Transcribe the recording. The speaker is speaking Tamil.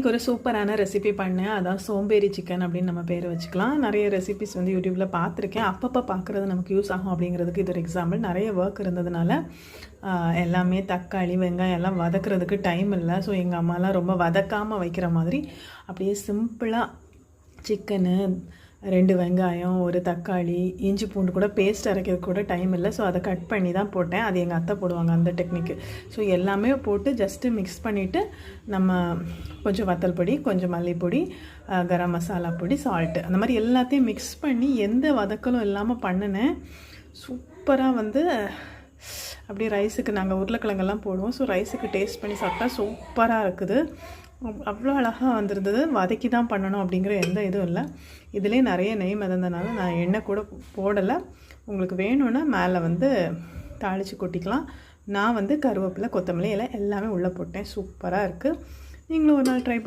இன்றைக்கி ஒரு சூப்பரான ரெசிபி பண்ணேன். அதான் சோம்பேறி சிக்கன் அப்படின்னு நம்ம பேர் வச்சுக்கலாம். நிறைய ரெசிபிஸ் வந்து யூடியூப்பில் பார்த்துருக்கேன். அப்பப்போ பார்க்குறது நமக்கு யூஸ் ஆகும் அப்படிங்கிறதுக்கு இது ஒரு எக்ஸாம்பிள். நிறைய ஒர்க் இருந்ததுனால எல்லாமே தக்காளி வெங்காயம் எல்லாம் வதக்கிறதுக்கு டைம் இல்லை. ஸோ எங்கள் அம்மாலாம் ரொம்ப வதக்காமல் வைக்கிற மாதிரி அப்படியே சிம்பிளாக சிக்கனு 2 வெங்காயம், 1 தக்காளி, இஞ்சி பூண்டு கூட பேஸ்ட் அரைக்கிறது கூட டைம் இல்லை. ஸோ அதை கட் பண்ணி தான் போட்டேன். அது எங்கள் அத்தை போடுவாங்க அந்த டெக்னிக்கு. ஸோ எல்லாமே போட்டு ஜஸ்ட்டு மிக்ஸ் பண்ணிவிட்டு நம்ம கொஞ்சம் வத்தல் பொடி, கொஞ்சம் மல்லிப்பொடி, கரம் மசாலா பொடி, சால்ட்டு அந்த மாதிரி எல்லாத்தையும் மிக்ஸ் பண்ணி எந்த வதக்கலும் இல்லாமல் பண்ணினேன். சூப்பராக வந்து அப்படியே ரைஸுக்கு நாங்கள் உருளைக்கிழங்கெல்லாம் போடுவோம். ஸோ ரைஸுக்கு டேஸ்ட் பண்ணி சாப்பிட்டா சூப்பராக இருக்குது. அவ்வளோ அழகாக வந்துருந்தது. வதக்கி தான் பண்ணணும் அப்படிங்கிற எந்த இதுவும் இல்லை. இதிலே நிறைய நெய் மிதந்தனால நான் எண்ணெய் கூட போடலை. உங்களுக்கு வேணும்னா மேலே வந்து தாளித்து கொட்டிக்கலாம். நான் வந்து கருவேப்பிலை, கொத்தமல்லி எல்லாம் எல்லாமே உள்ளே போட்டேன். சூப்பராக இருக்குது. நீங்களும் ஒரு நாள் ட்ரை